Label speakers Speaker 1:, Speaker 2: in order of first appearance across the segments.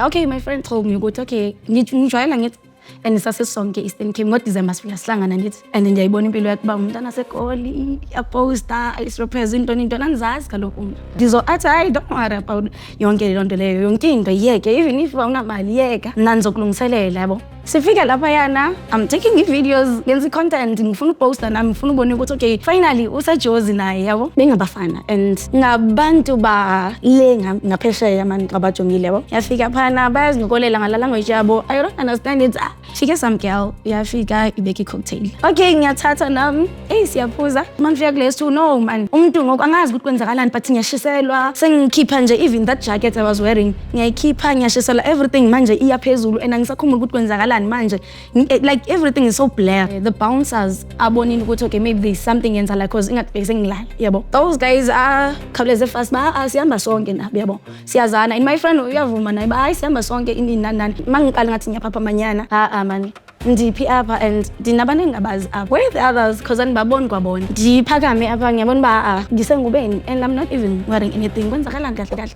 Speaker 1: Okay, my friend told me ukuthi okay, ngijwayela ngithi and sasesonke Eastern Cape ngo-December sifika sihlangana nithi and ngiyayibona impilo yakhe uba umntana seGoli iyaposta isrepresent into angizazi kaloku umuntu athi hayi don't worry about yonke le nto leyo yonke into yeke even if awunamali yeka nanzokulungiselela yabo sifika lapha yana I'm taking videos ngenza content ngifuna uposta nami ngifuna ubona ukuthi okay finally usajozi naye yabo bengabafana and ngabantu ba le ngaphesheya manje abajongile yabo yafika phana bayazincokolela ngala language yabo I don't understand it fike some girl yafika ibeki cocktail okay ngiyathatha nami siyaphuza mangifika kuleso no man umuntu ngoku angazi ukuthi kwenzakalani but ngiyashiselwa sengikhipha nje even that jacket I was wearing ngiyayikhipha ngiyashiselwa everything manje iyaphezulu and angisakhumula ukuthi kwenzakalani manje like everything is so blur the bouncers abonini ukuthi okay maybe there's something yenzala because ingathi sengilala yabo those guys are khawuleze fast ba sihamba sonke nabo yabo siyazana and my friend uyavuma naye ba sihamba sonke ini nani mangiqala ngathi ngiyaphapha manyana man ndiphi apha and ndinabantu engabazi apha where the others because anibaboni kwabona ndiphakame apha ngiyabona ba ngisengubeni and I'm not even wearing anything kwenzakalani kahle kahle.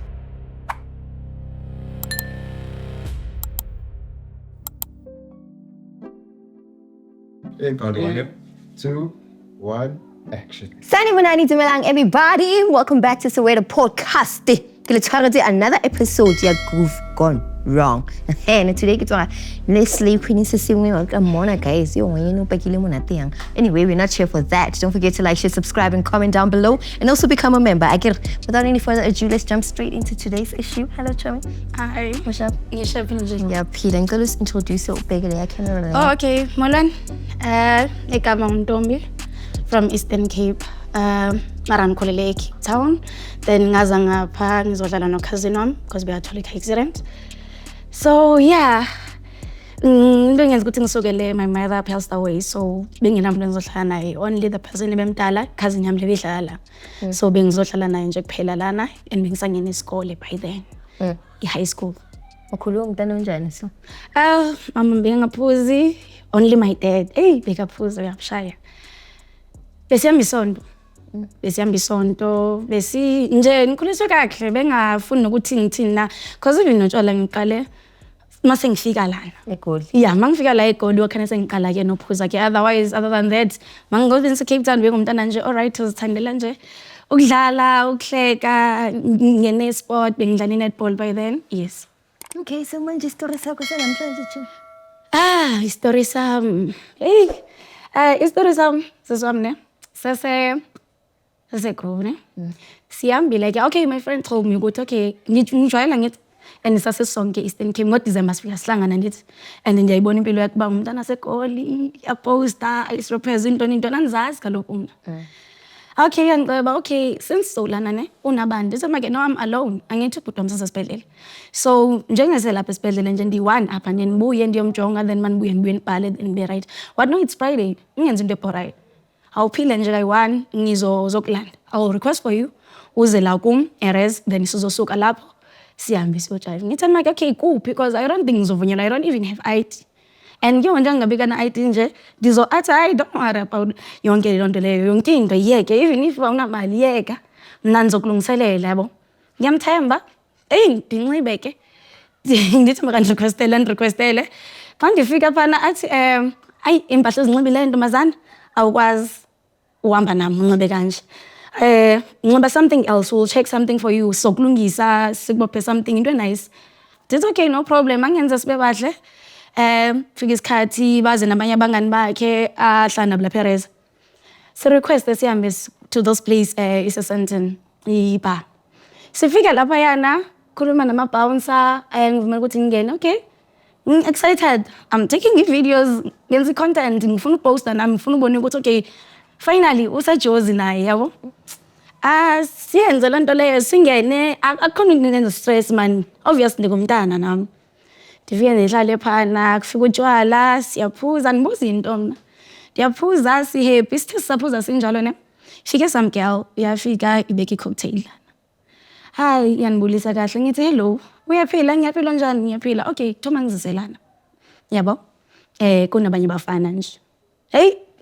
Speaker 2: In 3, 2, 1, action.
Speaker 3: Sanibonani Dumelang, everybody. Welcome back to Soweto Podcast. Another episode ya Groove Gone Wrong. And today it's Leslie Queen Mona guys. Anyway, we're not here for that. Don't forget to like, share, subscribe, and comment down below. And also become a member. Without any further ado, let's jump straight into today's issue. Hello, Chami.
Speaker 1: Hi.
Speaker 3: What's up?
Speaker 1: Yeah,
Speaker 3: Peter. I'm going to introduce you.
Speaker 1: Oh, okay. Molan. Ntombi from Eastern Cape. Mara ngikhulele eCape Town. Then ngaza ngapha ngizodlala no cousin wami because bekathola i-accident. So yeah, into engenza ukuthi ngisukele my mother passed away. So benginamntu engizohlala naye. Only the person lebemdala, cousin yami lebedlala. So bengizohlala naye nje kuphela lana and bengisangena isikole by then. I-high school.
Speaker 3: Ukhuluma umntana onjani so?
Speaker 1: Mama bengaphuzi, only my dad. Bekaphuza uyabshaya. Besihamba isonto besi nje ngikhuliswe kahle bengafuni nokuthi ngithini na because even notshwala ngiqale mase ngifika lana
Speaker 3: eGoli
Speaker 1: mangifika la eGoli wakhana sengiqala ke nophuza ke otherwise other than that mangigoze in Cape Town bengumntana nje alright uzithandela nje ukudlala ukuhleka ngene sport bengidlala netball by then yes.
Speaker 3: Okay, so manje story sakho senamhlanje nje
Speaker 1: story sam story sam seswami ne Sase-group ne sihambile ke okay my friend told me ukuthi okay ngijwayela ngithi and sasesonke Eastern Cape ngo-December sifika sihlangana nithi and ngiyayibona impilo yakhe uba umntana seGoli iyaposta isrepresent into angizazi kaloku umuntu okay ngiceba okay since solana ne unabantu semake no I'm alone angithi ubhuti wami sasesibhedlela so njengeselapha esibhedlela nje ndi-1 apha nibuye ndiyomjonga then manibuye ndibuye nibhale then be right what no it's Friday ngingenza into eporayo awuphile nje kayi-1 ngizokulanda I'll request for you uze la kum erez then sizosuka lapho sihambe siyojive ngithi make okay kuphi because I don't think ngizovunyelwa I don't even have ID and nje ngabika na ID nje athi hayi don't worry about yonke le nto leyo yonke into yeke even if awunamali yeka nanzokulungiselela yabo ngiyamthemba ndinxibe ke ngithi requestele xa ndifika phana athi impahla ezinxibile ntombazana awukwazi uhamba nami unxibe kanje nxiba something else we'll check something for you sokulungisa sikubophe something into nice it's okay no problem angenza sibe bahle fika isikhathi baze nabanye abangani bakhe ahlala nabo lapha eReza si request sihambe to those place iseSandton ibar sifika lapha yana khuluma nama bouncer ngivumela ukuthi ngingene okay I'm excited. I'm taking videos, ngenza content, ngifuna uposta nami ngifuna ubona ukuthi okay finally usajozi naye yabo. Siyenze le nto leyo singene akukhona into enenza stress man. Obviously ngumntana nami. Ndifike ndihlale phana kufika utshwala siyaphuza nibuza into mina. Ndiyaphuza si happy sisaphuza sinjalo ne. Fike some girl yafika ibeki cocktail. Hi yanibulisa kahle ngithi hello uyaphila ngiyaphila njani ngiyaphila okay thoma ngiziselana yabo kunabanye bafana nje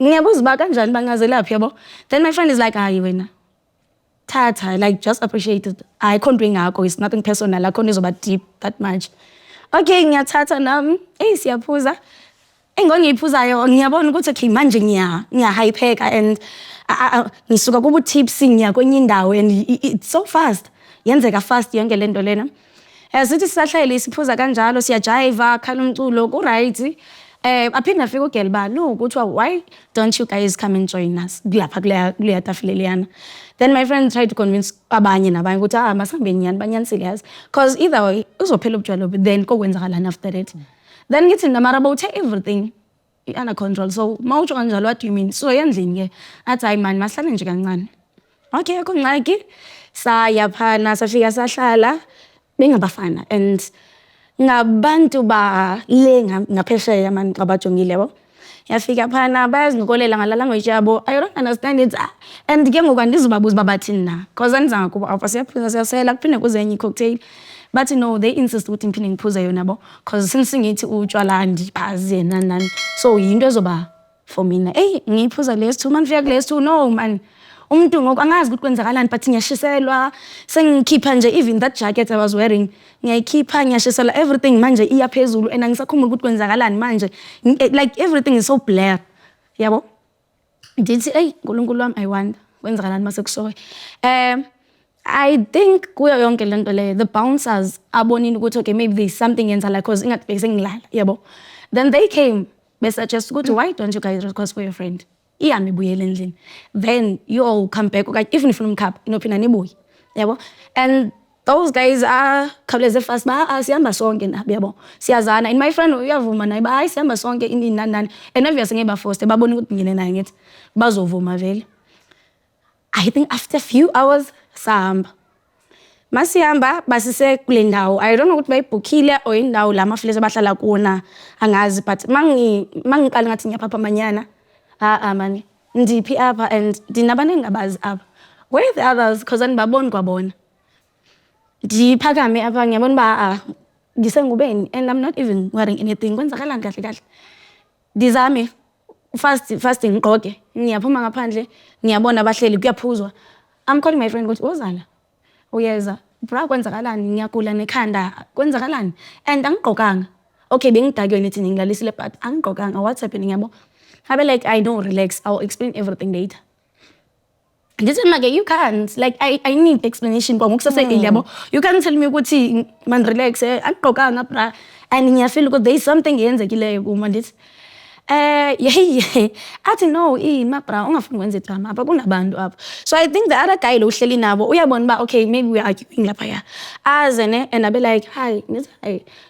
Speaker 1: ngiyabuza ba kanjani bangazelaphi yabo then my friend is like hayi wena thatha like just appreciate it I can't bring ngakho it's nothing personal I can't izoba deep that much Okay, ngiyathatha nami. Siyaphuza. Ngiyiphuzayo ngiyabona ukuthi okay manje ngiyahypeka and ngisuka kubu tipsy ngiya kwenye indawo and it's so fast. Yenzeka fast yonke lento lena. Sithi sisahlele siphuza kanjalo siyajiva khala umculo ku right. Aphinda afika uGelba no kuthiwa why don't you guys come and join us lapha kuleya tafile leyana. Then my friend tried to convince abanye nabanye ukuthi masambe nyani banyanisile yazi because either way uzophela ubujwalo then kokwenzakalana after that. Then ngithi namara bawuthe everything under control so mawutsho kanjalo what do you mean so endlini ke athi hayi man masihlale nje kancane. Okay akho ngxaki saya phana safika sahlala bengabafana and ngabantu ba le ngaphesheya man abajongile yabo yafika phana bayazinokolela ngala language yabo I don't understand it and ke ngoku andizobabuza babathini na because anizanga kuba apha siyaphuza siyasela kuphinde kuzenye cocktail but no they insist ukuthi ngiphinde ngiphuze yona bo because since ngithi utshwala ndiphazi nani so yinto ezoba for mina ngiphuza lesi man fika kulesi no man umuntu ngoku angazi ukuthi kwenzakalani but ngiyashiselwa sengikhipha nje even that jacket I was wearing ngiyayikhipha ngiyashiselwa everything manje iyaphezulu and angisakhumbula ukuthi kwenzakalani manje like everything is so blur yabo ndithi uNkulunkulu wami I wonder kwenzakalani mase kusoke I think kuyo yonke lento le the bouncers abonini ukuthi okay maybe there's something yenza like cause ingathi bese ngilala yabo then they came they suggest ukuthi why don't you guys request for your friend iyami buyele endlini then you all come back okay even from cup inophina nibuye yabo and those guys are khawuleze fast sihamba sonke nabo yabo siyazana and my friend uyavuma naye sihamba sonke ini nani and obviously ngeba forced babona ukuthi ngine naye ngithi bazovuma vele I think after a few hours sahamba masihamba basise kule ndawo I don't know ukuthi bayibhookile or indawo la mafilese abahlala kuona angazi but mangiqala ngathi ngiyaphapha manyana man ndiphi apha and ndinabanenge ngabazi apha where the others because anibaboni kwabona ndiphakame apha ngiyabona ba ngisengubeni and I'm not even wearing anything kwenzakalani kahle ndizame fast ngiqoke ngiyaphuma ngaphandle ngiyabona abahleli kuyaphuzwa I'm calling my friend ukuthi ozala uyeza bra kwenzakalani ngiyagula nekhanda kwenzakalani and angigqokanga okay bengidakiwe nithi ngilalisile but angigqokanga what's happening yabo habe like I don't relax I'll explain everything later ndithi make you can't like I need explanation kwa ngokusase yabo you can't tell me ukuthi man relax angigqokanga bra and ngiyafeel ukuthi there is something yenzekileyo kuma ndithi athi no mabra ungafuni ukwenza drama apha kunabantu apha so I think the other guy lo uhleli nabo uyabona ba okay maybe we are arguing lapha ya azene and I be like hi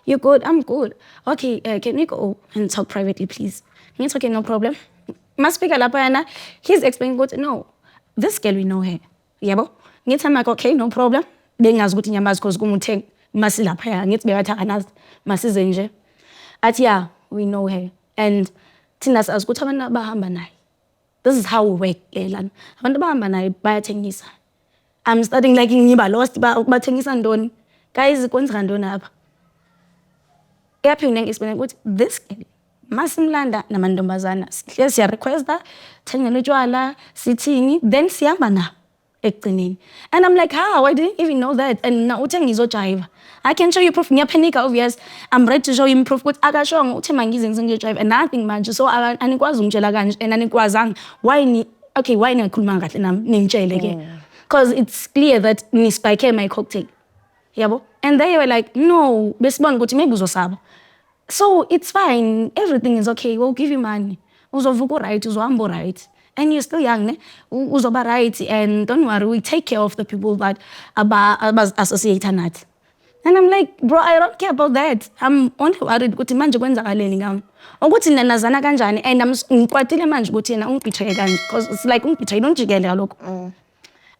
Speaker 1: you good I'm good okay can we go and talk privately please it's okay no problem masifika lapha yana he's explaining ukuthi no this girl we know her yabo ngithi maka okay no problem bengazi ukuthi nyambazi because kumuthe masilapha ya ngithi bekathi akanazi masize nje athi yeah we know her and thina sazi ukuthi abantu abahamba naye this is how we work lana abantu abahamba naye bayathengisa I'm starting like ngiba lost bathengisa ndoni guys kwenzeka ndoni apha yaphinde ngiexplain ukuthi this girl masimlanda namantombazana sihle siya requesta thengela utshwala sithini then siyamba na ekugcineni and I'm like how I didn't even know that and now uthi ngizojiva I can show you proof ngiyapanika obvious I'm ready to show you proof ukuthi akashongo uthi mangizenze ngiyojiva and nothing manje so anikwazi ungitshela kanje and anikwazanga why ngikhuluma kahle nami ningitshele ke because it's clear that nispike my cocktail yabo and they were like no besibona ukuthi maybe uzosaba so it's fine everything is okay we'll give you money uzovuka right uzohamba right and you're still young ne uzoba right and don't worry we take care of the people that associate nathi and I'm like bro I don't care about that I'm only worried ukuthi manje kwenzakaleni ngami ukuthi nanazana kanjani and ngikwatile manje ukuthi yena ungibetray kanje because it's like ungibetray unjikele lokho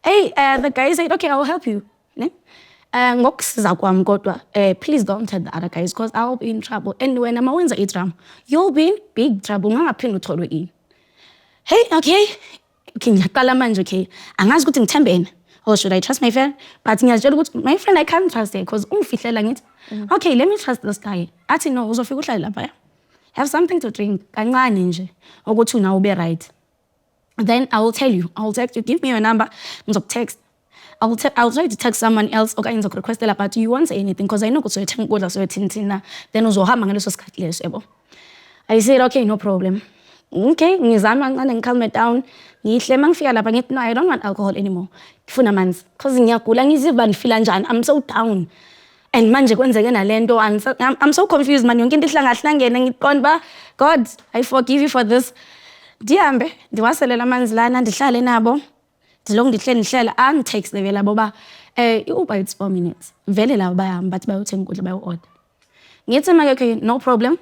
Speaker 1: the guy said okay I'll help you ne ngokusiza kwami kodwa please don't tell the other guys because I'll be in trouble and when amawenza idrama you'll be in big trouble ngaphinda utholwe ini okay ngiyaqala manje okay angazi ukuthi ngithembene or should I trust my friend but ngiyazitshela ukuthi my friend I can't trust her because ungifihlela ngithi okay let me trust this guy athi no uzofika uhlale lapha have something to drink kancane nje ukuthi una ube right then I will tell you I'll text you give me your number ngizokutext I'll try to text someone else okanye ngizokurequestela but you won't say anything because I know ukuthi uyothenga ukudla soyothina then uzohamba ngaleso sikhathi leso yabo. I said okay no problem. Okay, ngizama kancane ngicalm down. Ngihle mangifika lapha ngithi no I don't want alcohol anymore. Ngifuna amanzi because ngiyagula ngiziva ngifila njani. I'm so down. And manje kwenzeke nalento I'm so confused man yonke into ihlangahlangene ngiqonda ba God I forgive you for this. Ndihambe ndiwaselela amanzi lana ndihlale nabo. Ndilonke ndihlela angitext vela boba iUber it's 4 minutes. Vele la bayahamba bathi bayothenga ukudla bayo-order. Ngithi manje okay no problem.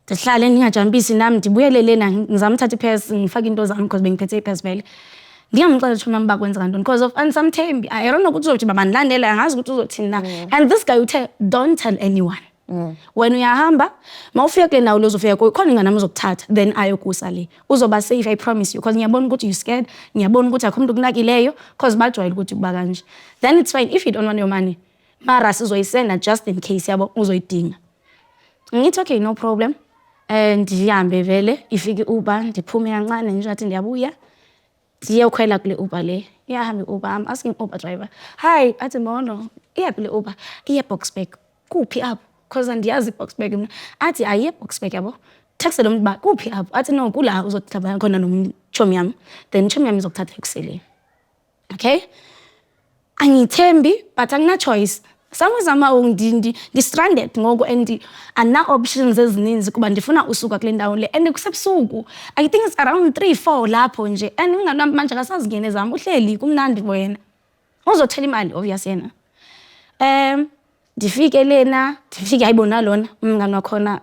Speaker 1: Ndihlale ngingajampisi nami ndibuyele lena ngizama uthatha ipass ngifake into zami because bengiphethe ipass vele. Ngiyamxela ukuthi mama bakwenza kanti because of ansamthembi I don't know ukuthi uzothi bamandilandela angazi ukuthi uzothini na and this guy uthe don't tell anyone. When uyahamba mawufika kule nawo lozofika khona ingane uzokuthatha then ayokusa le uzoba safe I promise you because ngiyabona ukuthi you scared ngiyabona ukuthi akho umuntu okunakileyo because bajwayele ukuthi kuba kanje then it's fine if you don't want your money mara sizoyisenda just in case yabo uzoyidinga. Ngithi okay no problem and ndihambe vele ifike Uber ndiphume kancane nje athi ndiyabuya ndiyokhwela kule Uber le iyahamba Uber I'm asking Uber driver hi athi mono iya kule Uber iya Boksburg kuphi apho because andiyazi Boksburg mina athi ayi Boksburg yabo text lo muntu ba kuphi apho athi no kula uzothaba khona nomchomi yami then chomi yami izokuthatha ekusele. Okay angithembi but angina choice samazama ndi stranded ngoku and ana options ezininzi kuba ndifuna usuka kule ndawo le and kusebusuku I think it's around 3-4 lapho nje and ngingana manje akasazingene zami uhleli kumnandi wena uzothela imali obvious yena ndifike lena ndifike ayibona lona umngane wakhona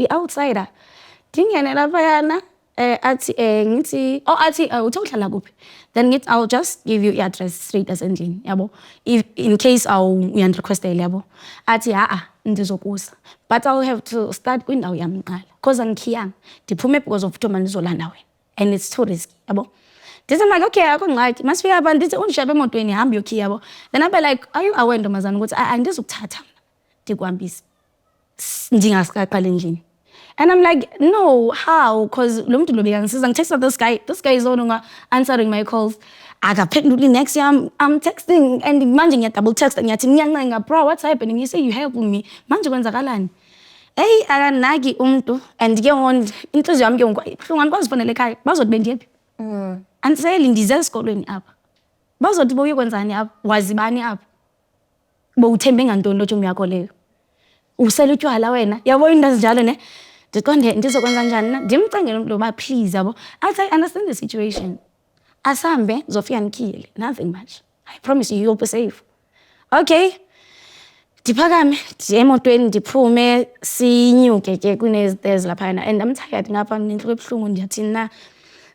Speaker 1: outsider ndingene lapha yana athi ngithi athi uthe uhlala kuphi then ngithi I'll just give you address straight asendlini yabo if in case uyandirequestela yabo athi ndizokusa but I'll have to start kwindawo yami qala because angikhiyanga ndiphume because of Thoma ndizolanda wena and it's too risky yabo. Ndithi manje okay akho ngxaki masifika abantu ndithi undishabe emotweni hamba yokhiya yabo then abe like are you aware ntombazana ukuthi andizukuthatha mina ndikwambisa ndingasikaqala endlini. And I'm like, no, how? Because lo muntu lo bekangisiza ngitext this guy is no answering my calls. Akaphenduli next year I'm texting and manje ngiya double text ngiyathi ngiyancenga bro what's happening you say you helping me manje kwenzakalani hey akanaki umuntu and ke wona inhliziyo yami ke ngibhlungu angikwazi fonela ekhaya bazothi bendiyephi anseli ndize esikolweni apha bazothi boye kwenzani apha wazibani apha bowuthembe ngantoni lo tshomi yakho leyo usela utywala wena yabo into ezinjalo ne ndiqonde ndizokwenza njani na ndimcengele umuntu loba please yabo athi I understand the situation asambe zofika nikhile nothing much I promise you you'll be safe. Okay ndiphakame emotweni ndiphume sinyuke ke kunezitairs lapha and I'm tired ngapha ngenhliziyo ebuhlungu ndiyathini na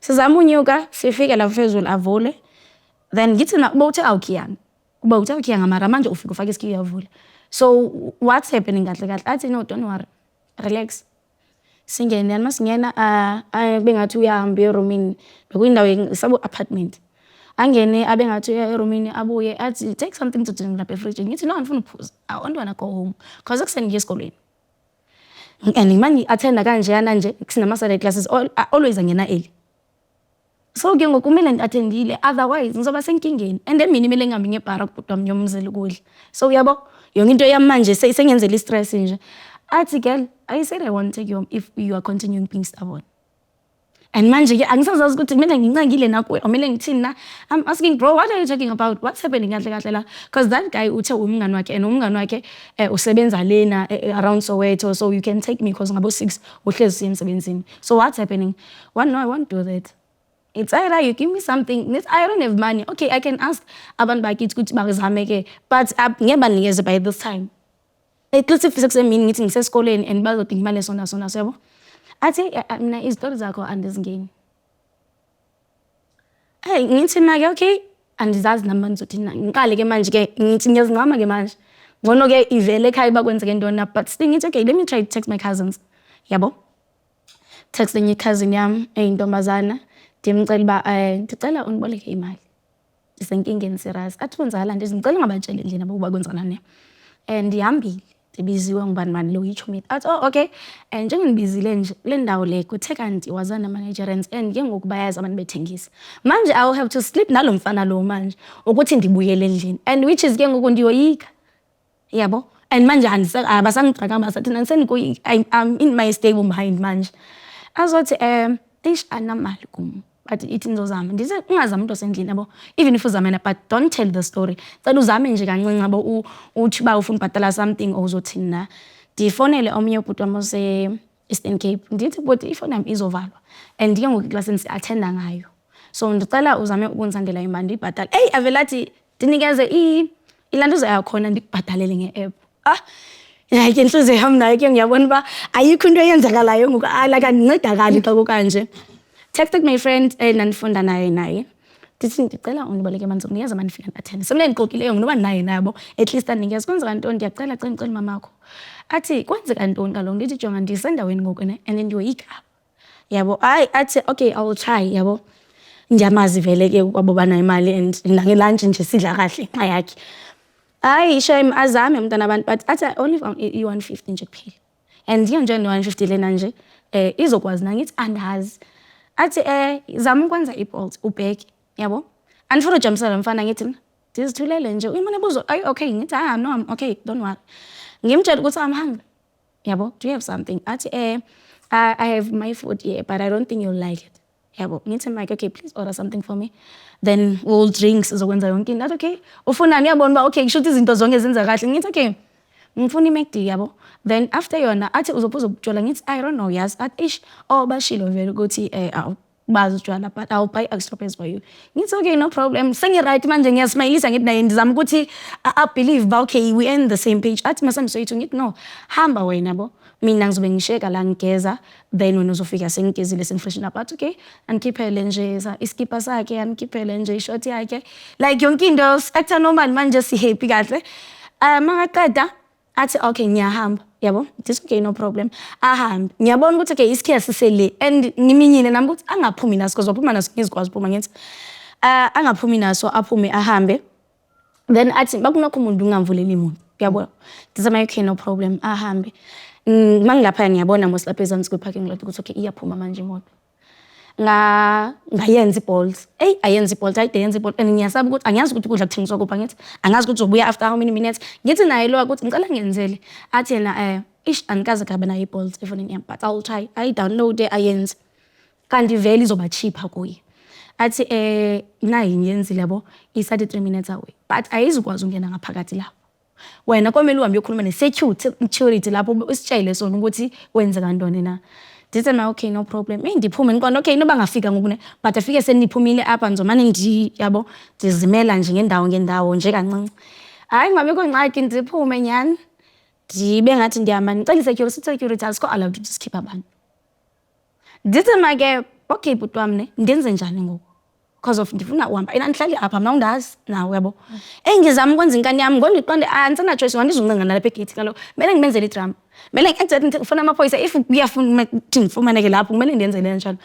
Speaker 1: sizama unyuka sifike la phezulu avule then ngithi na uba uthe awukhiyanga uba uthe awukhiyanga mara manje ufika ufaka isikhiya avule so what's happening kahle athi no don't worry relax singene masingena bengathi uyahamba eroomini bekuyindawo sabo apartment angene abengathi uya eroomini abuye athi take something to drink lapha efridge ngithi no ngifuna ukuphuza I want to go home because kuseni ngiye esikolweni and manje attenda kanje yana nje sinama Saturday classes always angena early so ke ngokumele ndiattendile otherwise ngizoba senkingeni and then mina imele ngihambe ngebhara kubhuda mnyomzela ukudla so uyabo yonke into yami manje sengenzela istress nje athi girl I said I want to take you home if you are continuing being stubborn and manje ke angisazazi ukuthi kumele ngincangile nakuwe kumele ngithini na I'm asking bro what are you talking about what's happening kahle la because that guy uthe umngane wakhe and umngane wakhe usebenza lena around Soweto so you can take me because ngabo 6 uhlezi emsebenzini so what's happening no I won't do that. It's either you give me something I don't have money okay I can ask abantu bakithi ukuthi bazame ke but ngeba nikeze by this time at least if sekuseni ngithi ngisesikoleni and bazodinga imali sona yabo athi mina izitori zakho andizingeni hey ngithi make okay andizazi nami ngizothina ngiqale ke manje ke ngithi ngiyazincama ke manje ngono ke ivele ekhaya bakwenzeke intona but still ngithi okay let me try to text my cousins yabo text enye cousin yami eyintombazana ndimcela ba ndicela uniboleke imali ndisenkingeni serious athi kwenzakala ndizicela ngabatshela endlini ukuba kwenzana ne and ndihambile ndibiziwe ngubani lo yichumit athi oh okay njengondibizile nje kule ndawo le kuthe kanti wazana managerants and ke ngoku bayazi abantu bethengisa manje I will have to sleep nalo mfana lo manje ukuthi ndibuyele endlini and which is ke ngoku ndiyoyika yabo and manje abasangixaka basathi I'm in my stable mind manje azothi anamali kum but ithi ndizozama ndize ungazama into sendlini yabo even if uzamena but don't tell the story cela uzame nje kancinci yabo uthi ba ufuna ubhatala something ozothini na ndifonele omnye ubhuti wami ose Eastern Cape ndithi but ifoni yami izovalwa and ke ngoku iclass attenda ngayo so ndicela uzame ukunzangela imali ndibhatala avelathi ndinikeze ilantuzo yakhona ndikubhatalele ngeapp like inhliziyo yami nayo ke ngiyabona ba ayikho into eyenzakalayo ngoku like andincedakali xa kukanje texted my friend nandifunda naye ndithi ndicela undiboleke amanzi unikeza mandifika ndathenda semle ndixokileyo ngoba naye nabo at least anikeza kwenzeka ntoni ndiyacela cela mamakho athi kwenzeka ntoni kaloku ndithi jonga ndisendaweni ngoku and then ndiyoyika yabo athi okay I will try yabo ndiyamazi vele ke kwabo bana imali and nangelunch nje sidla kahle xa yakhe shame azame mntana abantu but athi only found i-150 nje kuphela and nje 150 lena nje izokwazi na ngithi andazi athi zama ukwenza iBolt ubheke yabo andifuna ujamisela mfana ngithi ndizithulele nje uyimane buzo okay ngithi no I'm okay don't worry ngimtshela ukuthi I'm hungry yabo do you have something athi I have my food here but I don't think you'll like it yabo ngithi Mike okay please order something for me then we'll drinks uzokwenza yonke into okay ufunani yabona ba okay kushuthi izinto zonke zenza kahle ngithi okay ngifuna iMcD yabo then after yona athi uzophuza ukutjola ngithi I don't know yes athi bashilo vele ukuthi bazi utjwala but I'll buy extra pairs for you ngithi okay no problem sengiright manje ngiyasmayilisa ngithi naye ndizama ukuthi I believe ba okay we in the same page athi masamsoyithu ngithi no hamba wena yabo mina ngizobe ngisheka la ngigeza then wena uzofika sengigezile sengifreshen up athi okay andikhiphele nje iskipa sakhe andikhiphele nje ishort yakhe like yonke into actor normal manje si happy kahle mangaqeda athi okay ngiyahamba yabo this okay no problem ahambe ngiyabona ukuthi okay isikhiya sisele and ngiminyine nami ukuthi angaphumi naso because waphuma naso ngizikwazi ukuphuma ngithi angaphumi naso aphume ahambe then athi bakunakho umuntu ungamvuleli umuntu yabo ndizama okay no problem ahambe mangilapha ngiyabona mos lapha ezansi kweparking lot ukuthi okay iyaphuma manje imoto ngayenza iBolt ayenza iBolt ayidenza iBolt and ngiyasaba ukuthi angiyazi ukuthi kudla kuthengiswa kupha ngithi angazi ukuthi uzobuya after how many minutes ngithi naye lo ukuthi ngicela ngenzele athi yena andikaze kabe na iBolt efonini yami but I'll try I download ayenze kanti vele izoba cheaper kuye athi nayi ngiyenzile yabo isathi 3 minutes away but ayizukwazi ungena ngaphakathi lapho wena komele uhambe uyokhuluma ne-security lapho usitshele sona ukuthi wenzeka ntoni na ndithi na okay no problem ndiphume ngiqonda okay noba ngafika ngokune but afike seniphumile apha nizomane yabo ndizimela nje ngendawo nje kancinci ngabekho ngxaki ndiphume nyani ndibe ngathi ndiyama ndicela security asikho allowed to skip abantu ndithi make okay bhuti wami ndenze njani ngoku because of ndifuna uhamba enandihlali apha mna undazi nawe yabo ngizama ukwenza inkani yami ngoba ndiqonde antsana choice wandizuncenga nalapha egate kaloku kumele ngimenzele idrama kumele ngi-activate ngifuna amaphoyisa if kuyafuna ndifumaneke lapho kumele ndiyenzele njalo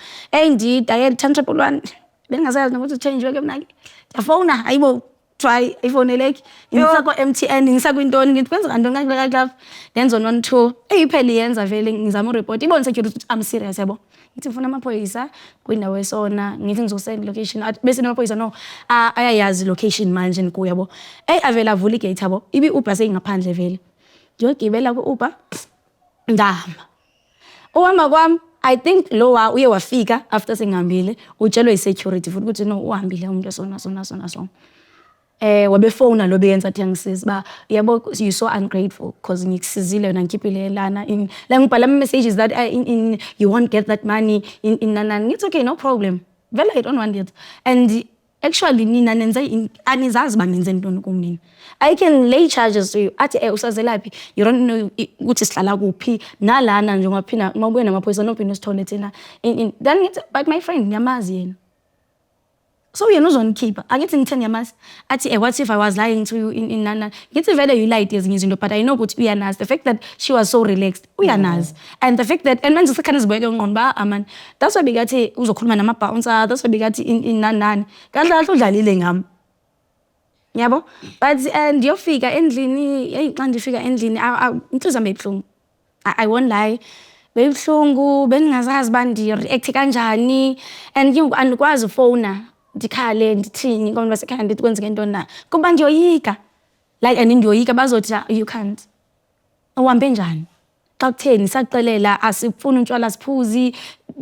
Speaker 1: ndidayela 1011 bengingasayazi nokuthi uchange ke mna ndiyafowuna ayibo try ifoneleki ngisakho MTN ngisakwintoni ngithi kwenzeka ntoni lapha ndenzo non2 ipheli yenza vele ngizama ureport ibone security ukuthi I'm serious yabo ngithi ngifuna amaphoyisa kwindawo esona ngithi ngizosend location bese amaphoyisa no ayayazi location manje nikuya yabo avela avula igate yabo ibi Uber seyingaphandle vele ngiyogibela ku-Uber ndahamba uhamba kwami I think lo uye wafika after sengihambile utshelwe i-security futhi ukuthi no uhambile umuntu sona wabefona lo beyenza athi angisiza ba yabo you so ungrateful because ngikusizile wena ngikhiphile lana la ngibhala messages that you won't get that money in nanani it's okay no problem vele I don't want it and actually nina nenze anizazi banenze ntoni kumina I can lay charges to you athi usazelaphi you don't know ukuthi sihlala kuphi nalana nje ngaphina mabuye namaphoyisa nophina sithole thina then but my friend ngiyamazi yena so yena uzonikhipha akithi ngithe ngiyamazi athi what if I was lying to you in nana ngithi vele you lied ezinye izinto but I know ukuthi uyanazi the fact that she was so relaxed uyanazi and the fact that and manje sekhani zibeke ngqondo ba aman that's why bekathi uzokhuluma nama bouncer that's why bekathi in nanani kahle kahle udlalile ngami yabo. But ndiyofika endlini xa ndifika endlini intliziyo yam beyibuhlungu. I won't lie, beyibuhlungu, bendingazazi uba ndireakthe kanjani and ke ngoku andikwazi ufowuna ndikhale ndithini kwabantu basekhaya ndithi kwenzeke ntoni na kuba ndiyoyika like and ndiyoyika bazothi you can't. Uhambe njani xa kutheni sakuxelela asifuni utshwala siphuzi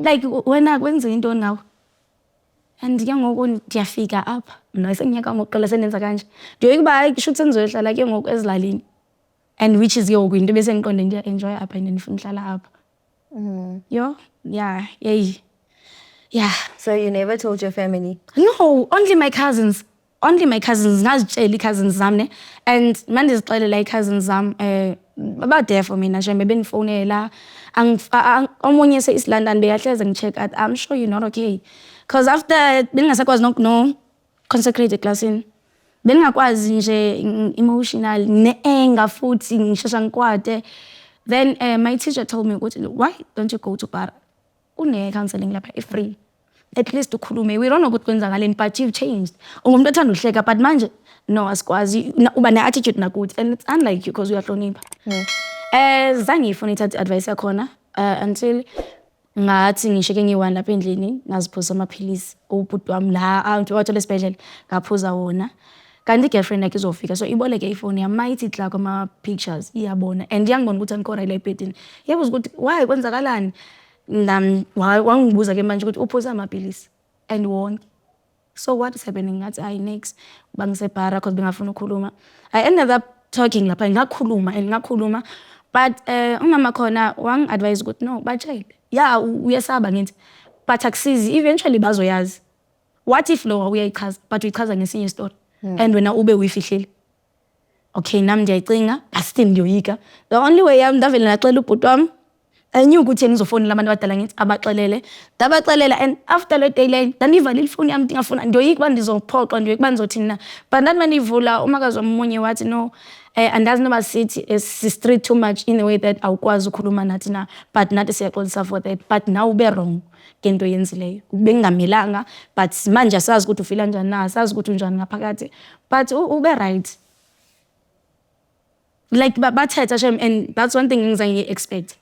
Speaker 1: like wena kwenzeka intoni ngawe. And ke ngoku ndiyafika apha mna senginyaka ngokuqala sendenza kanje ndiyoyika uba hayi kusho ukuthi sendizohlala ke ngoku ezilalini and which is ke ngoku into besendiqonde ndiya-enjoy apha and ndifuna uhlala apha. Yo, yeah, yeah.
Speaker 3: So you never told your family?
Speaker 1: No, only my cousins. Ngazitshela ii-cousins zam ne and mandizixelela ii-cousins zam about there for mina njengoba bendifowunela omunye se-East London beyahleze ngicheck at I'm sure you're not okay because after bendingasakwazi consecrate eklasini bendingakwazi nje emotional ne-anger futhi ngishesha ngikwate. Then my teacher told me ukuthi why don't you go to Para une-counselling lapha e-free at least ukhulume, we don't know ukuthi kwenzakaleni but you've changed. Ungumuntu othanda uhleka but manje no asikwazi uba ne-attitude nakuthi and it's unlike you because uyahlonipha. Zange ngifuna ithatha i-advice yakhona until ngathi ngisheke ngiyi-1 lapha endlini ngaziphuza amaphilisi ubhuti wami la wathola esibhedlela ngaphuza wona kanti i-girlfriend yakhe izofika so iboleke ifoni yami mayithi kla kwama-pictures iyabona and yangibona ukuthi andikhona la ebhedini yabuza ukuthi why kwenzakalani wangibuza ke manje ukuthi uphuza amaphilisi and wonke. So what is happening ngathi hayi next bangisebhara because bengafuna ukukhuluma. I ended up talking lapha ngakhuluma but umama khona wangi-advise ukuthi no batshele yeah uyesaba ngithi but akusizi eventually bazoyazi. What if lo uyayichaza but uyichaza ngesinye story and wena ube uyifihlile. Okay nami ndiyayicinga but still ndiyoyika. The only way yami ndavele naxela ubhuti wami I knew ukuthi ngizofonela abantu abadala ngithi abaxelele ndabaxelela and after that day line ndandivalile ifoni yami ndingafuna ndiyoyika uba ndizophoxwa ndiyoyika uba ndizothini na but ndathi mandiyivula umakazi omunye wathi no andazi noba sithi si-strict too much in the way that awukwazi ukhuluma nathi na but nathi siyaxolisa for that but nawe ube wrong ngento yenzileyo bengingamelanga but manje asazi ukuthi ufila njani na asazi ukuthi unjani ngaphakathi but ube right like bathetha shem and that's one thing ngizange expect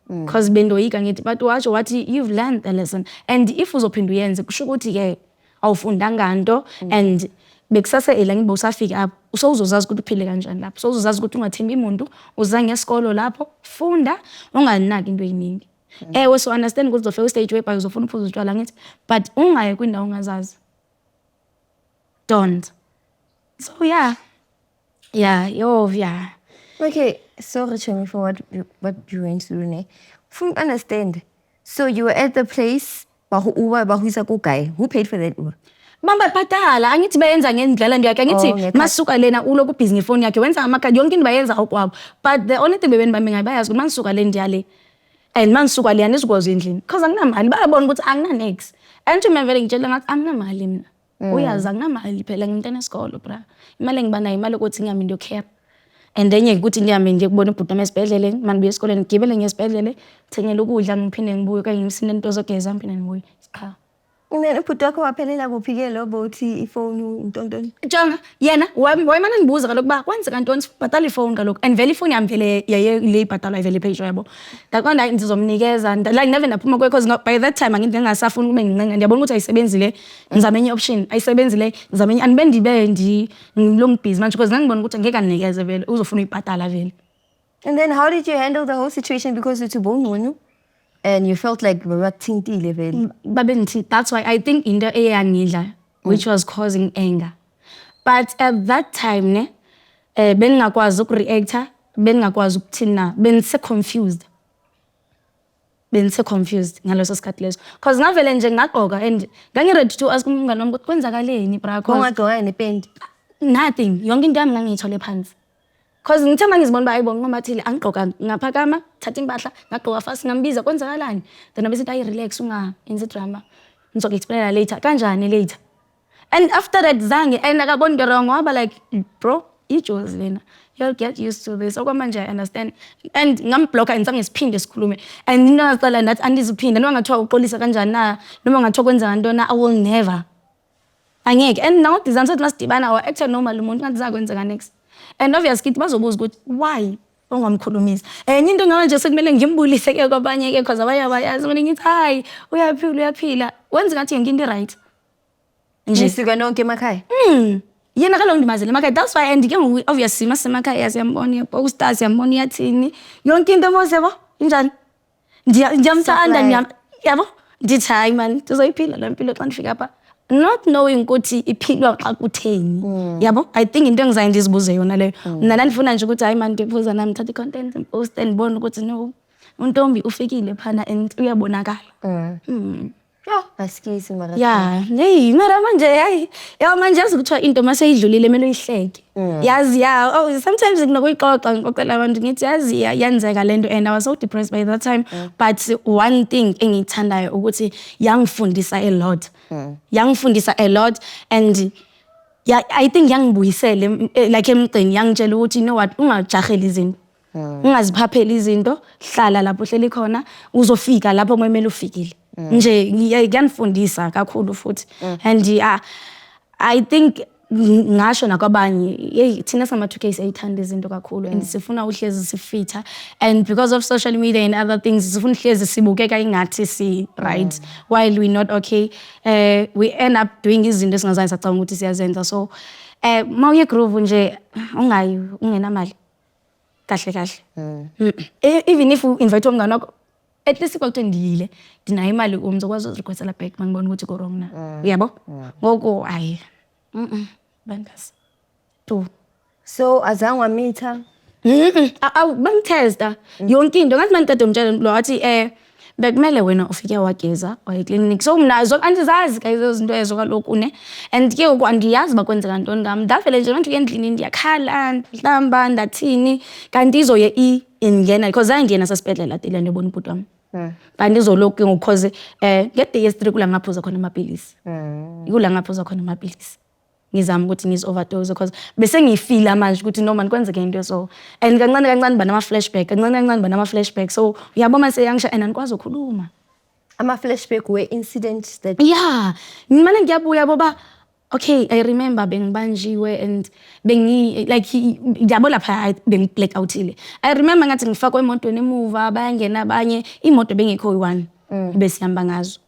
Speaker 1: because bendoyika ngithi but watsho wathi you've learned the lesson and if uzophinda uyenze kusho ukuthi ke awufundanga nto and bekusase ngibe usafika apho usawuzozazi ukuthi uphile kanjani lapho usawuzozazi ukuthi ungathembi umuntu uza ngesikolo lapho funda unganaki into eyiningi. Ewe so understand ukuthi uzofika stage whereby uzofuna uphuza utshwala ngithi but ungaye kwindawo ongazazi don't. So yeah
Speaker 3: Okay, sorry Chumi for what you went through ne. From understand. So you were at the place bahuisa kukai. Who paid for that Uber?
Speaker 1: Mama bhatala angithi bayenza ngendlela ndiyakhe ngithi masuka lena uloku busy ngefoni yakhe wenza amakhadi yonke into bayenza okwabo but the only thing bebeni bami ngabayazi ukuthi mangisuka le ndiyale and mangisuka le anizikwazi endlini because anginamali bayabona ukuthi angina next and mina vele ngitshela ngathi anginamali mina uyazi anginamali phela ngintana esikolo bra imali engibanayo imali ukuthi ngiyami ndiyocare and enye ukuthi ngiyami nje kubona ubhuti wami esibhedlele manje buye esikoleni ngigibele ngesibhedlele thengela ukudla ngiphinde ngibuye kanye ngisine into zogeza ngiphinde ngibuye cha.
Speaker 3: Then ubhuti wakho waphelela kuphi-ke lo bothi ifoni ntontoni?
Speaker 1: Jonga yena wayemane ngibuza kaloku uba kwenzeka ntoni sibhatala ifoni kaloku and vele ifoni yami vele le ibhatalwa vele phezulu yabo ndaqonda ndizomnikeza like never ndaphuma kuye because by that time angithi ngingasafuni kube ngincenga ndiyabona ukuthi ayisebenzi le ngizame enye option ayisebenzi le ngizame enye andibe ndibe ngilong busy manje because ngangibona ukuthi ngeke anikeze vele uzofuna uyibhatala vele.
Speaker 3: And then how did you handle the whole situation because it's ubonqunu and you felt like bathintile vele?
Speaker 1: Babenthi that's why I think into eyangidla which was causing anger but at that time ne beningakwazi ukureacta beningakwazi ukuthina benise confused ngaleso sikhathi leso because ngavele nje ngaqoka and ngangiready to ask umngane wami ukuthi kwenzakaleni bra cause
Speaker 3: ungagcoka nependi
Speaker 1: nothing yonke into yami ngangiyithole phansi because ngithe mangizibona uba ayibona ngomathile angigqoka ngaphakama thatha impahla ngagqoka fast ngambiza kwenzakalani then abesithi ayi relax ungayenzi drama ngizoku-explainela later kanjani later and after that zange and akaboni into wrong waba like bro ijozi lena you'll get used to this okwamanje I understand and ngambhlokha ngizange siphinde sikhulume and into ngacala nathi andiziphinde noma ngathiwa uxolisa kanjani na noma ngathiwa kwenza ngantoni I will never Angeke. And now design sokuthi masidibana or act normal umuntu ngathi zakwenzeka next. And obviously bazobuza ukuthi why ongamkhulumisa. Enye into ngaba nje sekumele ngimbulise ke kwabanye ke because abanye abayazi mina ngithi hayi uyaphila. Wenza ngathi yonke into right.
Speaker 3: Nje sika nonke emakhaya.
Speaker 1: Yena kalong ndimazile emakhaya. That's why and ke ngoku obviously masemakhaya siyambona posters siyambona yathini. Yonke into mosebo injani? Ndiyamthanda yabo. Ndithi hayi man sizoyiphila le mpilo xa ndifika apha. Not knowing ukuthi iphilwa xa kutheni. Yabo? I think into engizayo ndizibuze yona leyo. Mina ndifuna nje ukuthi hayi man ngiphuza nami thatha i-content post and ngibone ukuthi no untombi ufikile phana and uyabonakala.
Speaker 3: Asikisi mara.
Speaker 1: Yeah, hey mara manje hayi. Yawa manje yazi kuthiwa into maseyidlulile kumele uyihleke. Yazi sometimes nginokuyiqoqa ngixoxela abantu ngithi yazi yenzeka lento and I was so depressed by that time but one thing engiyithandayo ukuthi yangifundisa a lot. Yangifundisa a lot and I think yangibuyisele like emgcini yangitshela ukuthi you know what ungajaheli izinto. Ungaziphapheli izinto, hlala lapho hleli khona uzofika lapho kumele ufikile. Nje ngiyanifundisa kakhulu futhi and I think ngasho nakwabanye hey thina sama 2K sayithanda izinto kakhulu and sifuna uhlezi sifitha and because of social media and other things sifuna uhlezi sibukeka ingathi si right while we not okay we end up doing izinto esingazange sacabanga ukuthi siyazenza so mawuye groove nje ungenamali kahle even if you invite umngane wakho at least kwakuthe ndiyile ndinayo imali umzokwazi ukurequestela back mangibona ukuthi go wrong na uyabo ngoko hayi bangas tu
Speaker 3: So azange wamitha
Speaker 1: bangitesta yonke into ngathi mangiqeda umtshela lo wathi bekumele wena ufike wageza clinic so mina andizazi kayizo izinto ezo kaloku ne and ke andiyazi bakwenzeka ntoni ngami ndavele nje manje endlini ndiyakhala mhlamba ndathini kanti izoye ingena because ayingena sasibedlela tile ndibona ubhuti wami kanti izoloku ngokhoze ngede yesterday kula ngaphuza khona amapilisi kula ngaphuza khona amapilisi ngizama ukuthi overdose because bese ngifila manje ukuthi noma kwenzeke into so and kancane banama flashback kancane banama flashback so uyabo mase yangisha and anikwazi ukukhuluma
Speaker 3: ama flashback we incidents that
Speaker 1: yeah mina ngiyabuya boba okay I remember bengibanjiwe and yabo lapha bengi black out ile I remember ngathi ngifakwe emotweni emuva bayangena abanye imoto bengekho yi1 besihamba ngazo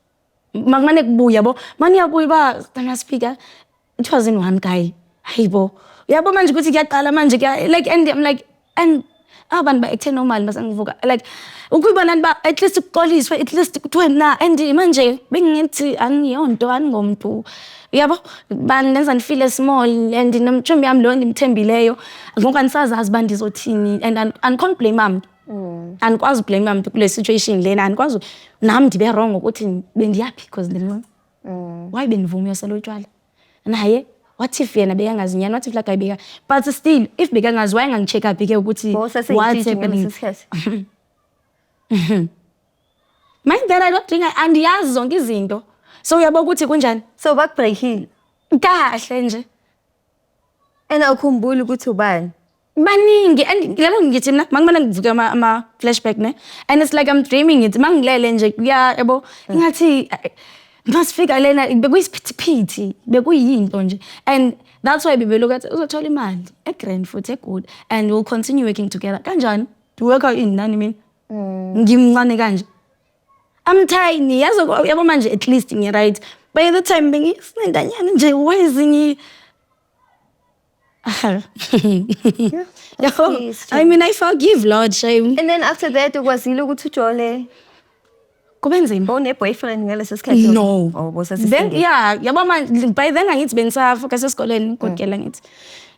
Speaker 1: makumane kubuya yabo manje yabuya ba kana speaker it was in one guy hayibo uyabo manje ukuthi kuyaqala manje like and I'm like and abantu ba act normal masangivuka like ukuyibona ba at least ukuqoliswe at least kuthiwe na and manje bengithi aniyonto aningomntu uyabo bandenza feel small and nomthombi yami lo ndimthembileyo ngoku anisazazi bandizothini and I can't blame mama anikwazi blame mama kule situation lena anikwazi nami ndibe wrong ukuthi bendiyapi because why benivuma yoselo utshwala naye what if yena beyangazinyana what if like ayibeka but still if bekangazi why ngangicheck up ke ukuthi what's happening mind that I don't think andiyazi zonke izinto so uyabo ukuthi kunjani
Speaker 3: so bakubreakile
Speaker 1: kahle nje
Speaker 3: and awukhumbuli ukuthi ubani
Speaker 1: baningi and yabo ngithi mina mangibona ngivuka ama flashback ne and it's like I'm dreaming it mangilele nje yabo ngathi masifika lena bekuyisiphithiphithi bekuyinto nje and that's why bebeloku athi uzothola imali egrand futhi egood and we'll continue working together kanjani to work out in nani mina ngimncane kanje I'm tiny yabo manje at least ngi right by the time bengisendanyana nje wezingi I mean I forgive Lord shame
Speaker 3: and then after that ukwazile ukuthi ujole
Speaker 1: kubenzima
Speaker 3: one boyfriend ngaleso sikhathi
Speaker 1: no
Speaker 3: then
Speaker 1: yabo manje by then angithi bengisafocus esikoleni kodkela ngithi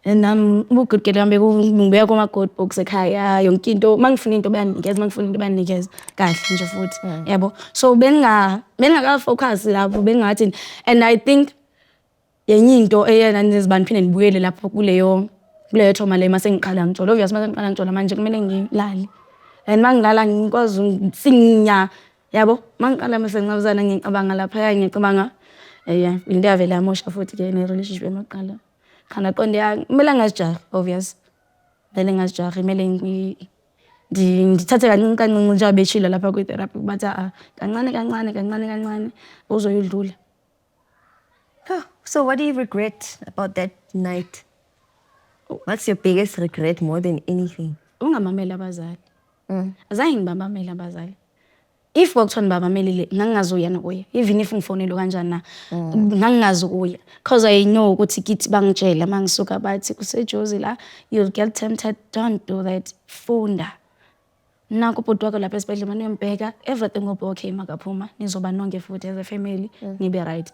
Speaker 1: and ukugudgela ngambe ngibeka kuma code books ekhaya yonke into mangifuna into bayanikeza mangifuna into bayanikeza kahle nje futhi yabo so bengaka focus lapho bengathi and I think yenye into eyena nizibani phinde nibuyele lapho kuleyo thoma le mase ngiqala ngithola obvious mase ngiqala ngithola manje kumele ngilale and mangilala ngikwazi ngisinya yabo mangiqala mase ngicabuzana ngicabanga lapha ngicabanga into yavela amosha futhi ke ne relationship emaqala khana qonde kumele ngazijahi obvious vele ngazijahi kumele ndithathe kancane nje abeshila lapha ku therapy bathi kancane uzoyidlula
Speaker 3: So what do you regret about that night? What's your biggest regret more than anything?
Speaker 1: Ungamamela abazali. Azange ngibamamela abazali. If kwakuthiwa ngibabamelile ngangingazuya nokuya. Even if ngifonelwe kanjani na ngangingazi ukuya. Because I know ukuthi kithi bangitshela mangisuka bathi kuseJozi la you'll get tempted, don't do that. Funda. Naku ubhuti wakho lapha esibhedlela maniyembheka everything will be okay makaphuma nizoba nonke futhi as a family nibe right.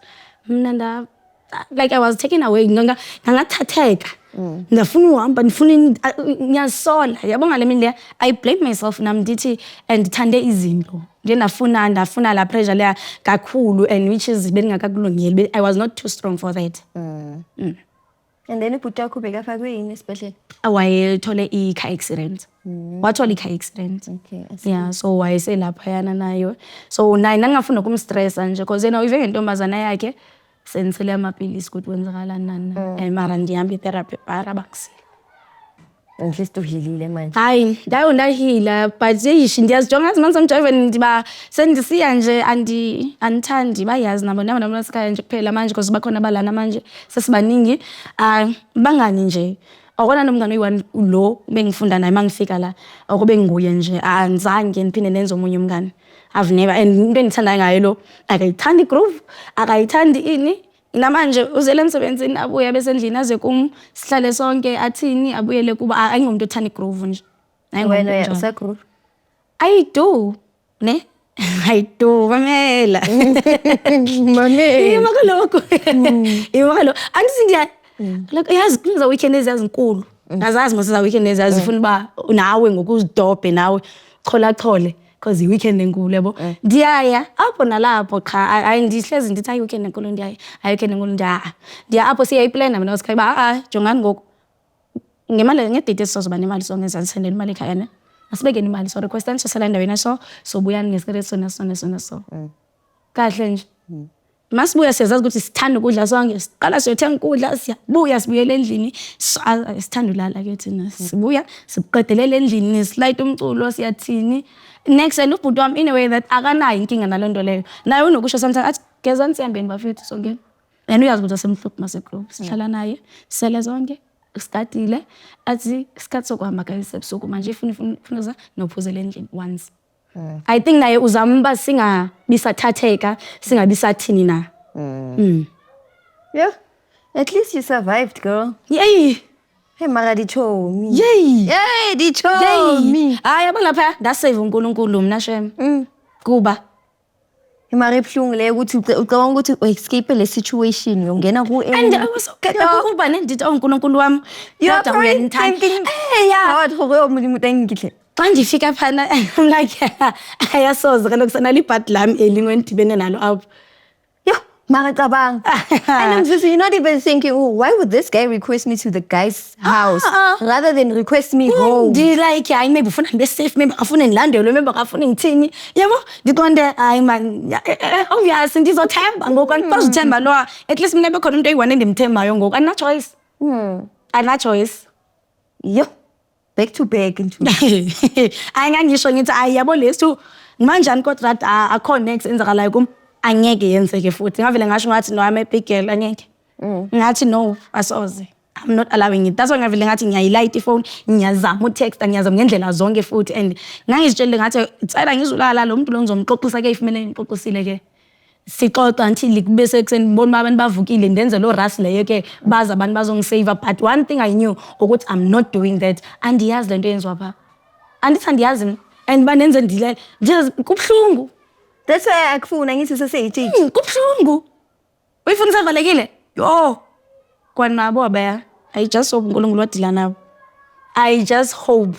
Speaker 1: Mina like I was taken away ngangathatheka. Ngafuna uhamba ngifuna ngiyasola yabonga le mini le I blame myself nami ndithi and thande izinto nje ndafuna la pressure le kakhulu and which is beningakakulungeli I was not too strong for that.
Speaker 3: And then ubhuti wakho bekafakwe yini esibhedlela?
Speaker 1: Wayethole i-car accident. Wathola i-car accident.
Speaker 3: Okay, I see.
Speaker 1: Yeah, so wayeselapha yana nayo. So naye ngangafuna ukumstressa nje because yena uyive ngentombazana yakhe sensele amapilisi ukuthi wenzakalani nani. Mara ndihamba i-therapy para bakusile.
Speaker 3: At least uhilile manje.
Speaker 1: Hayi, ndahila but ndiyazijonga manje ngijove ndiba sendisiya nje andithandi bayazi nabo nasekhaya nje kuphela manje because bakhona balana manje sesibaningi bangani nje akona nomngane oyi-1 lo bengifunda naye mangifika la akube nguye nje anzange niphinde nenze omunye umngane I've never and into endithandayo ngayo lo akayithandi groove akayithandi ini namanje uzele emsebenzini abuye besendlini aze kum sihlale sonke athini abuyele kuba ayingomuntu othanda groove nje
Speaker 3: Wena usagroove?
Speaker 1: I do ne I do mamela
Speaker 3: Mame.
Speaker 1: imakaloko andithi ndiya look yazi kuza weekend ezinkulu azazi mose za weekend ezifuna ba nawe ngokuzidobhe nawe chole because i-weekend enkulu yabo ndiyaya apho nalapho cha ayindihlezi ndithi i-weekend enkulu ndiyaya i-weekend enkulu ndiya apho siyayiplana mina usikhaya ba jongani ngoku ngemali ngedate sizoba nemali sonke ezasendela imali ekhaya ne asibekeni imali so request ansela endaweni so buyani ngesikhathi so kahle nje masibuya siyazazi ukuthi sithanda ukudla sonke siqala siyothenga ukudla siyabuya sibuyele endlini sithanda ulala ke thina sibuya siqedelele endlini slide umculo siyathini next and ubhuti wami in a way that akanayo inkinga nalonto leyo naye unokusho sometimes athi gezani sihambeni bafethu sonke and uyazi ukuthi asemhluphi mase group sihlala naye sele zonke isikadile athi isikhathi sokuhamba kayisebusuku manje ifuna nophuzela endlini once I think naye uzamba singabisathatheka singabisathini na.
Speaker 3: Yeah. At least you survived, girl.
Speaker 1: Yay.
Speaker 3: Hey mara dichomi.
Speaker 1: Yay.
Speaker 3: Yay dichomi.
Speaker 1: Hayi yabo lapha ndasave uNkulunkulu mina shem. Kuba
Speaker 3: Mara ebhlungu le ukuthi ucabanga ukuthi escape le situation yongena ku
Speaker 1: and I was okay kuba nendithi uNkulunkulu wami
Speaker 3: kodwa uyanithanda.
Speaker 1: Yeah.
Speaker 3: Awuthi ngokumuntu engihle.
Speaker 1: Xa ndifika phana I'm like ayasoze kaloku sanali ibhadi lami elingondibene nalo apho.
Speaker 3: Yo, mara cabanga. And you're not even thinking, oh, why would this guy request me to the guy's house rather than request me home?
Speaker 1: Ndi like hayi maybe ufuna ngibe safe maybe afuna ngilandelwe maybe akafuna ngithini. Yabo ngiqonde hayi man obvious ndizothemba ngoku andipozithemba lo at least mina bekhona into eyi-1 endimthembayo ngoku ana choice. Ana choice.
Speaker 3: Yo. Back to back into
Speaker 1: ayingangisho ngithi ayiyabo lesu manjani kodwa akho next enzakalayo kum angeke yenzeke futhi ngavele ngasho ngathi no I'm a big girl angeke ngathi no asoze I'm not allowing it that's why ngavele ngathi ngiyayilight ifone ngiyazama utext ngiyazama ngendlela zonke futhi and ngangizitshela ngathi tsela ngizulala lo muntu lo ngizomxoxisa ke ifimele ngixoxisile ke sixoxa until bese ekseni ngibona abantu bavukile ndenze lo rush leyo ke baza abantu bazongisave but one thing I knew ukuthi I'm not doing that andiyazi lento yenziwa pha andithi andiyazi and banenze ndilele nje kubhlungu
Speaker 3: that's why akufuna ngithi seseyithithi
Speaker 1: kubhlungu uyifuna savalekile yo kwanabo baya I just hope uNkulunkulu wadila nabo I just hope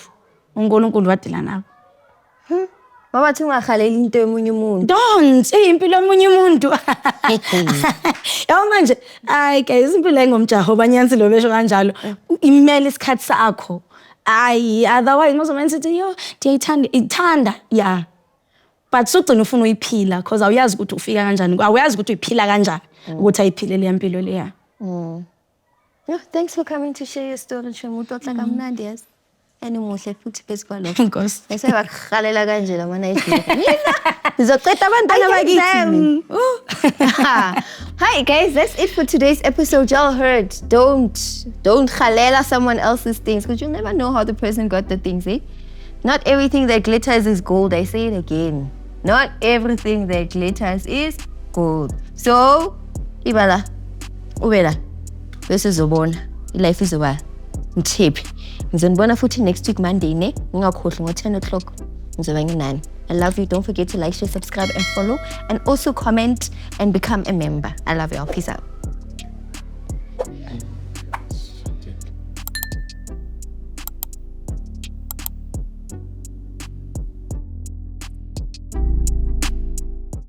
Speaker 1: uNkulunkulu wadila nabo
Speaker 3: Mama thi ungahaleli into yomunye umuntu.
Speaker 1: Don't impilo yomunye umuntu. Yawo manje ay guys impilo engomjaho banyansi lo besho kanjalo imele isikhathi sakho. Ay otherwise ngozomenza ukuthi yo ithanda yeah. But sugcina ufuna uyiphila because awuyazi ukuthi ufika kanjani. Awuyazi ukuthi uyiphila kanjani ukuthi ayiphile le impilo leya.
Speaker 3: Yeah, thanks for coming to share your story Shemuto kamnandi yes. Muhle futhi phezu kwalokho.
Speaker 1: Nkosi.
Speaker 3: Bese bakhalela kanje la mana ehlile. Nizoceda abantwana bakithi. Hi guys, that's it for today's episode. Y'all heard. Don't khalela someone else's things, because you'll never know how the person got the things, eh? Not everything that glitters is gold. I say it again. Not everything that glitters is gold. So, ibala, ubela. This is Zobona. Life is a while. Mthipi. Ngizonibona futhi next week Monday, ne? Ngingakhohlwa ngo-10 o'clock. Ngizoba ngi-9. I love you. Don't forget to like, share, subscribe, and follow. And also comment and become a member. I love you all. Peace out.